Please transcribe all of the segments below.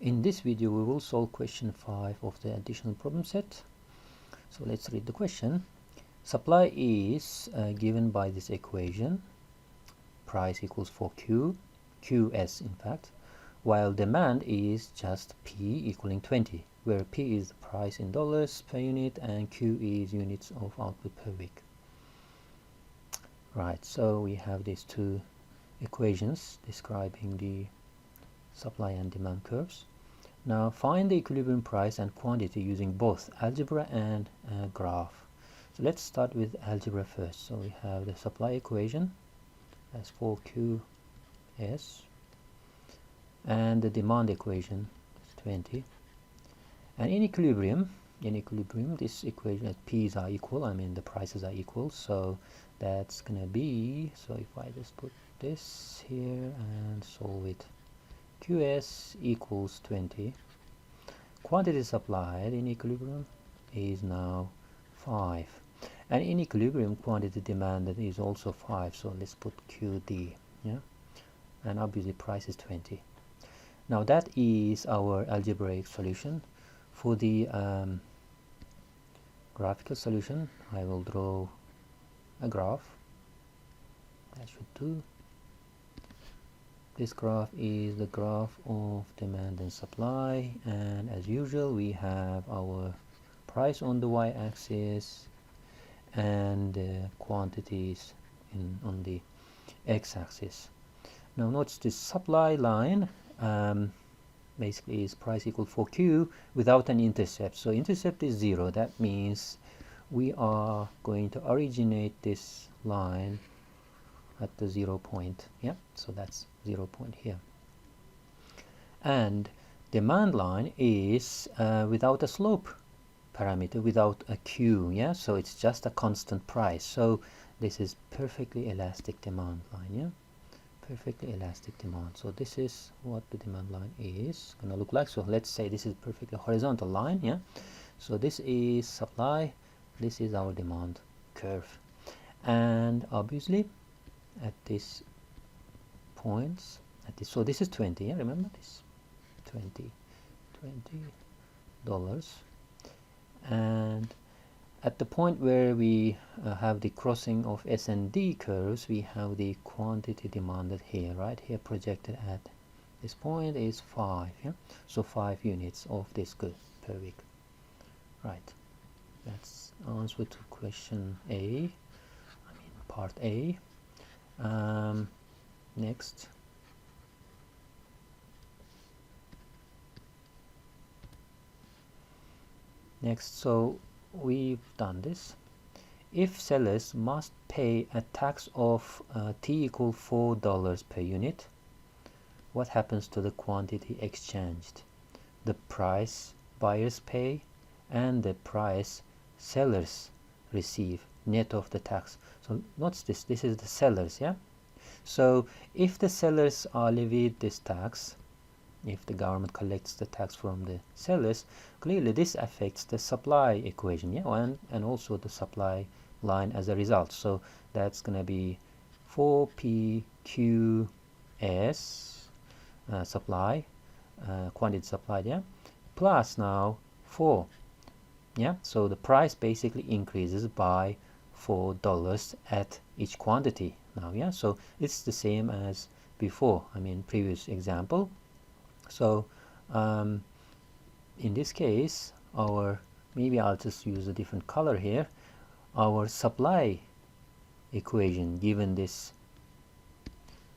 In this video we will solve question 5 of the additional problem set. So let's read the question. Supply is given by this equation, price equals 4Q, QS in fact, while demand is just P equaling 20, where P is the price in dollars per unit and Q is units of output per week. Right, so we have these two equations describing the supply and demand curves. Now find the equilibrium price and quantity using both algebra and graph. So let's start with algebra first. So we have the supply equation as 4QS and the demand equation is 20. And in equilibrium this equation as P's are equal, I mean the prices are equal, so that's gonna be, so if I just put this here and solve it, QS equals 20. Quantity supplied in equilibrium is now 5. And in equilibrium, quantity demanded is also 5. So let's put QD. Yeah? And obviously price is 20. Now that is our algebraic solution. For the graphical solution, I will draw a graph. That should do. This graph is the graph of demand and supply, and as usual we have our price on the y-axis and quantities on the x-axis. Now notice this supply line basically is price equal 4Q without an intercept. So intercept is 0. That means we are going to originate this line at the 0 point. Yeah, so that's 0 point here. And demand line is without a slope parameter, without a Q. Yeah, so it's just a constant price. So this is perfectly elastic demand line. Yeah, perfectly elastic demand. So this is what the demand line is gonna look like. So let's say this is perfectly horizontal line. Yeah, so this is supply, this is our demand curve, and obviously at this points at this, so this is 20, yeah, remember this, $20, and at the point where we have the crossing of S and D curves, we have the quantity demanded here, right here, projected at this point is 5, yeah, so 5 units of this good per week. Right, that's answer to question A, I mean part A. Next, so we've done this. If sellers must pay a tax of T equal $4 per unit, what happens to the quantity exchanged? The price buyers pay and the price sellers receive net of the tax. So notice this is the sellers, yeah. So if the sellers are levied this tax, if the government collects the tax from the sellers, clearly this affects the supply equation, yeah, and also the supply line as a result. So that's gonna be 4PQS supply, quantity supplied, yeah, plus now 4, yeah, so the price basically increases by $4 at each quantity now, yeah, so it's the same as before, I mean previous example. So in this case, maybe I'll just use a different color here, our supply equation given this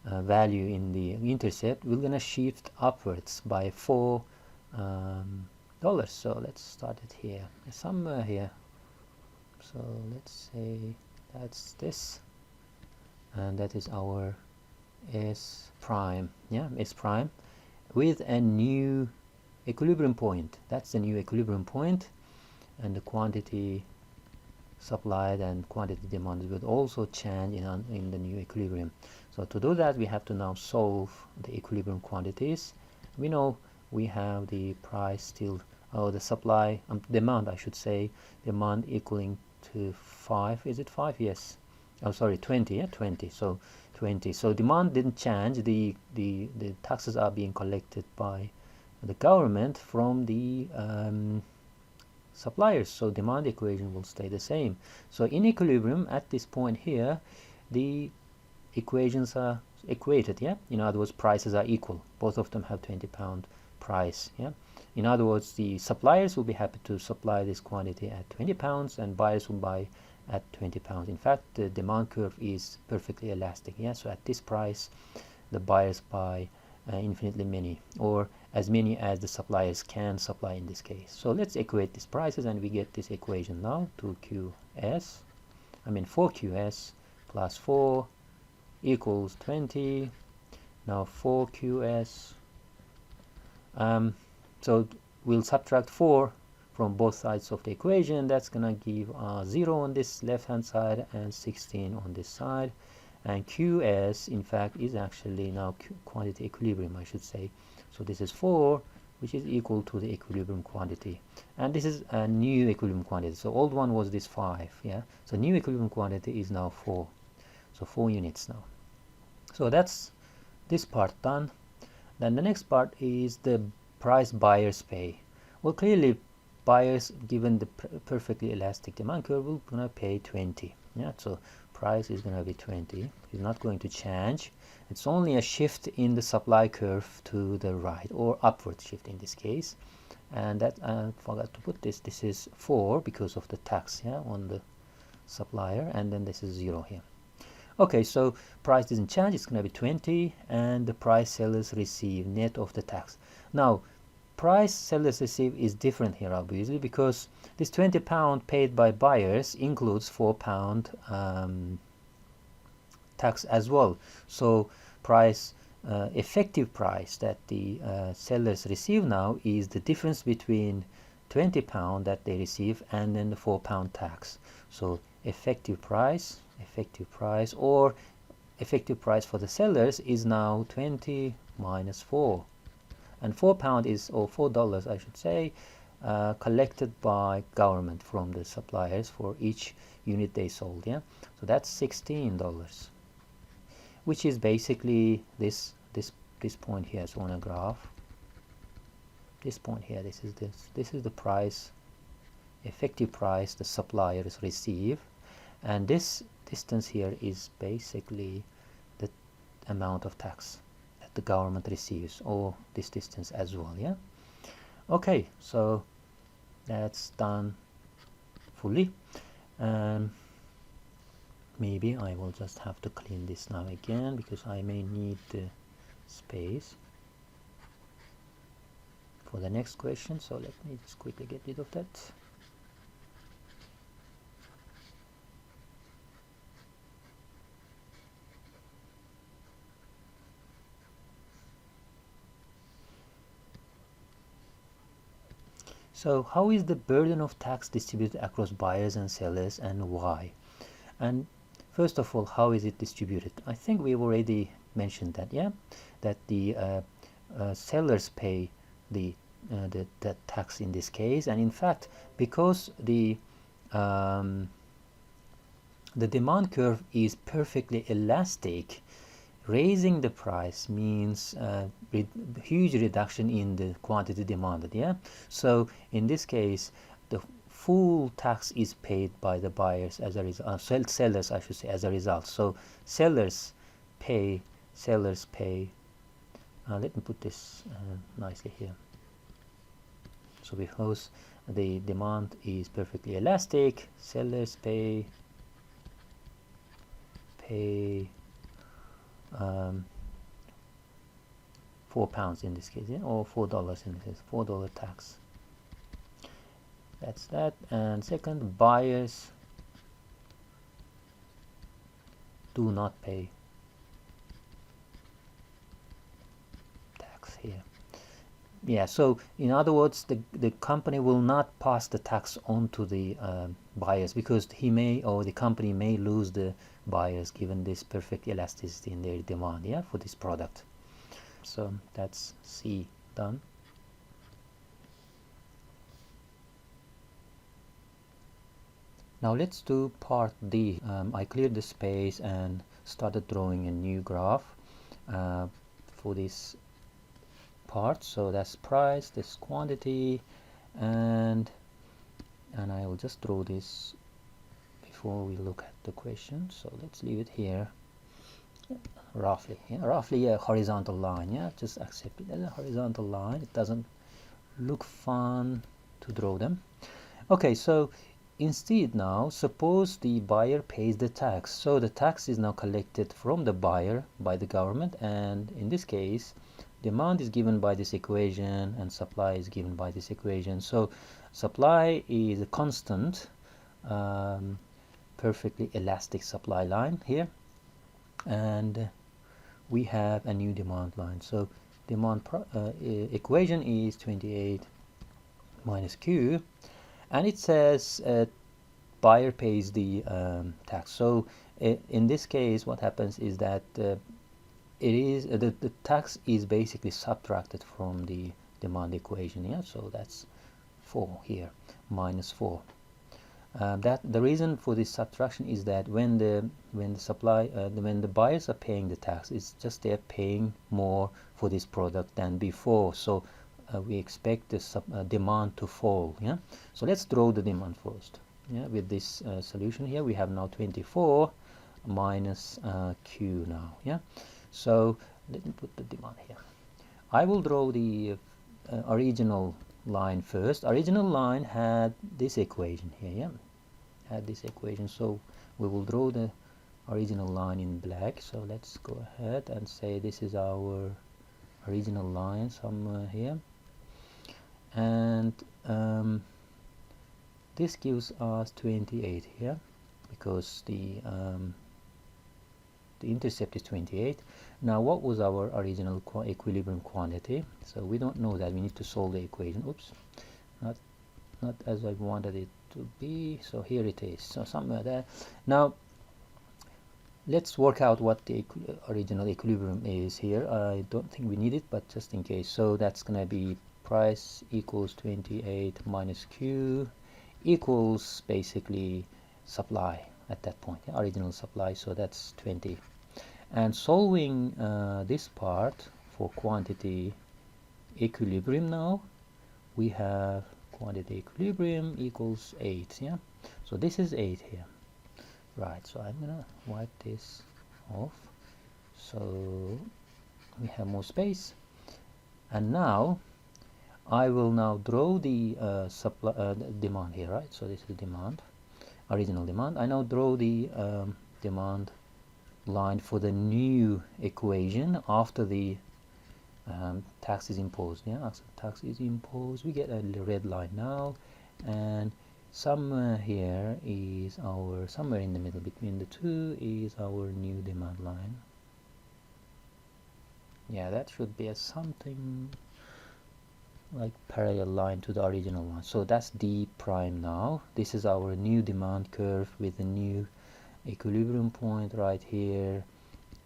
value in the intercept, we're gonna shift upwards by $4. So let's start it here, somewhere here. So let's say that's this, and that is our S prime, yeah, S prime, with a new equilibrium point. That's the new equilibrium point, and the quantity supplied and quantity demanded will also change in the new equilibrium. So to do that, we have to now solve the equilibrium quantities. We know we have the price still, the supply, demand I should say, demand equaling to 5, is it 5? Yes, oh sorry, 20, yeah, 20, so 20. So demand didn't change, the taxes are being collected by the government from the suppliers, so demand equation will stay the same. So in equilibrium at this point here, the equations are equated, yeah. In other words, prices are equal. Both of them have £20 price, yeah. In other words, the suppliers will be happy to supply this quantity at £20 and buyers will buy at £20. In fact, the demand curve is perfectly elastic, yeah. So at this price, the buyers buy infinitely many, or as many as the suppliers can supply in this case. So let's equate these prices and we get this equation now. 4QS plus 4 equals 20. Now 4QS, so we'll subtract 4 from both sides of the equation. That's gonna give 0 on this left hand side and 16 on this side. And QS in fact is actually now quantity equilibrium, I should say. So this is 4, which is equal to the equilibrium quantity, and this is a new equilibrium quantity. So old one was this 5, yeah. So new equilibrium quantity is now 4, so 4 units now. So that's this part done. Then the next part is the price buyers pay. Well, clearly buyers, given the perfectly elastic demand curve, will gonna pay 20, yeah. So price is going to be 20. It's not going to change. It's only a shift in the supply curve to the right, or upward shift in this case. And that I forgot to put this. This is 4 because of the tax, yeah, on the supplier, and then this is 0 here. Okay, so price doesn't change. It's going to be 20, and the price sellers receive net of the tax. Now, price sellers receive is different here, obviously, because this £20 paid by buyers includes £4 tax as well. So price effective price that the sellers receive now is the difference between £20 that they receive and then the £4 tax. So effective price or effective price for the sellers is now 20 minus 4. And £4 is, or $4 I should say, collected by government from the suppliers for each unit they sold, yeah. So that's $16, which is basically this point here. So on a graph, this point here, this is the price, effective price the suppliers receive, and this distance here is basically the amount of tax the government receives, or this distance as well, yeah. Okay, so that's done fully, and maybe I will just have to clean this now again because I may need the space for the next question. So let me just quickly get rid of that. So how is the burden of tax distributed across buyers and sellers, and why? And first of all, how is it distributed? I think we've already mentioned that, yeah, that the sellers pay the tax in this case, and in fact, because the demand curve is perfectly elastic, raising the price means huge reduction in the quantity demanded, yeah. So in this case, the full tax is paid by the buyers as a result, sellers I should say, as a result. So sellers pay, let me put this nicely here. So because the demand is perfectly elastic, sellers pay £4 in this case, yeah? Or $4 in this case, $4 tax. That's that. And second, buyers do not pay tax here. Yeah, so in other words, the company will not pass the tax on to the buyers, because he may, or the company may lose the buyers given this perfect elasticity in their demand, yeah, for this product. So that's C done. Now let's do part D. I cleared the space and started drawing a new graph for this part. So that's price, this quantity, and I will just draw this before we look at the question. So let's leave it here roughly, roughly a horizontal line. Just accept it as a horizontal line. It doesn't look fun to draw them. Okay, so instead now suppose the buyer pays the tax. So the tax is now collected from the buyer by the government, and in this case demand is given by this equation and supply is given by this equation. So supply is a constant, perfectly elastic supply line here, and we have a new demand line. So demand equation is 28 minus Q, and it says buyer pays the tax. So in this case what happens is that it is the tax is basically subtracted from the demand equation. So that's 4 here, minus 4. That the reason for this subtraction is that when the buyers are paying the tax, it's just they're paying more for this product than before. So we expect the demand to fall. So let's draw the demand first. With this solution here, we have now 24 minus Q now. So let me put the demand here. I will draw the original line first. Original line had this equation here. Had this equation. So we will draw the original line in black. So let's go ahead and say this is our original line somewhere here, and this gives us 28 here because the intercept is 28. Now what was our original equilibrium quantity? So we don't know that. We need to solve the equation. Oops, not as I wanted it to be. So here it is. So somewhere there. Now let's work out what the original equilibrium is here. I don't think we need it, but just in case. So that's gonna be price equals 28 minus Q equals basically supply at that point, original supply. So that's 20. And solving this part for quantity equilibrium, now we have quantity equilibrium equals 8. So this is 8 here. Right, so I'm gonna wipe this off so we have more space. And now I will now draw the supply demand here, right? So this is demand, original demand. I now draw the demand line for the new equation after the tax is imposed. After tax is imposed, we get a red line now, and somewhere here is our, somewhere in the middle between the two is our new demand line. That should be a something like parallel line to the original one. So that's D prime now. This is our new demand curve with the new equilibrium point right here,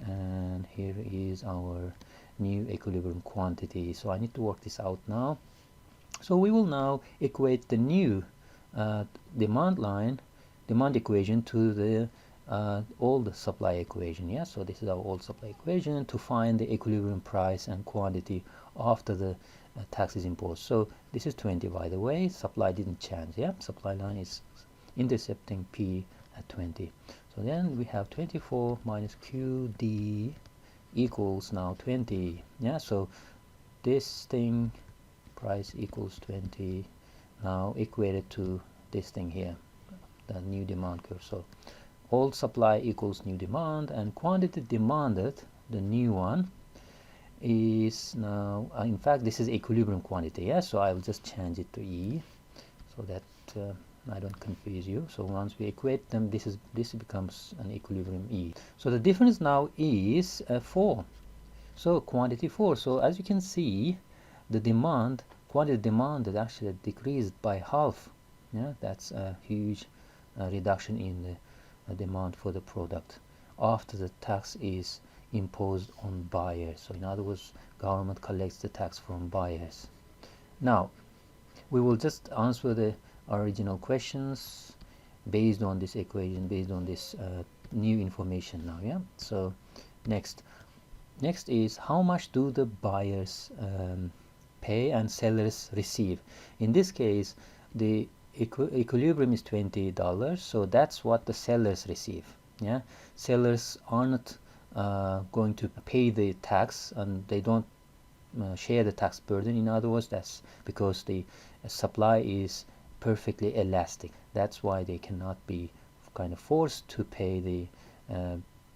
and here is our new equilibrium quantity. So I need to work this out now. So we will now equate the new demand line, demand equation to the old supply equation. So this is our old supply equation to find the equilibrium price and quantity after the tax is imposed. So this is 20, by the way. Supply didn't change. Supply line is intercepting P at 20. So then we have 24 minus QD equals now 20. So this thing, price equals 20, now equated to this thing here, the new demand curve. So old supply equals new demand, and quantity demanded, the new one, is now in fact this is equilibrium quantity. So I will just change it to E so that I don't confuse you. So once we equate them, this becomes an equilibrium E. So the difference now is 4. So quantity 4. So as you can see, the demand, quantity demanded actually decreased by half. That's a huge reduction in the demand for the product after the tax is imposed on buyers. So in other words, government collects the tax from buyers. Now we will just answer the original questions based on this equation, based on this new information now. So next, Next is how much do the buyers pay and sellers receive. In this case, the equilibrium is $20, so that's what the sellers receive. Yeah, sellers are not going to pay the tax, and they don't share the tax burden. In other words, that's because the supply is perfectly elastic. That's why they cannot be kind of forced to pay the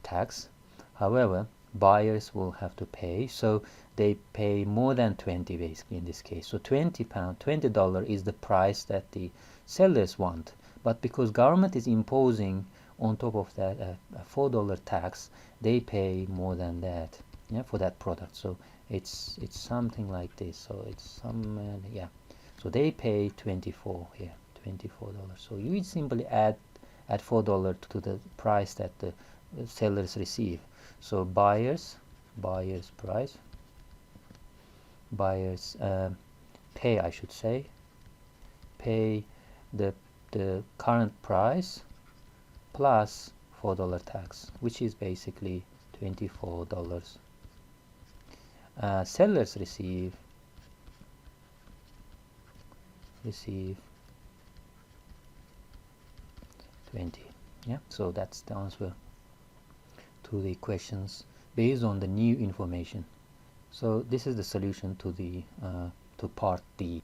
tax. However, buyers will have to pay, so they pay more than 20 basically in this case. So $20 is the price that the sellers want, but because government is imposing on top of that a $4 tax, they pay more than that, yeah, for that product. So it's something like this. So it's some yeah, so they pay 24 here, $24. So you simply add $4 to the price that the sellers receive. So buyers price, buyers pay, I should say, pay the current price plus $4 tax, which is basically $24. Sellers receive 20. Yeah, so that's the answer to the questions based on the new information. So this is the solution to the to part D.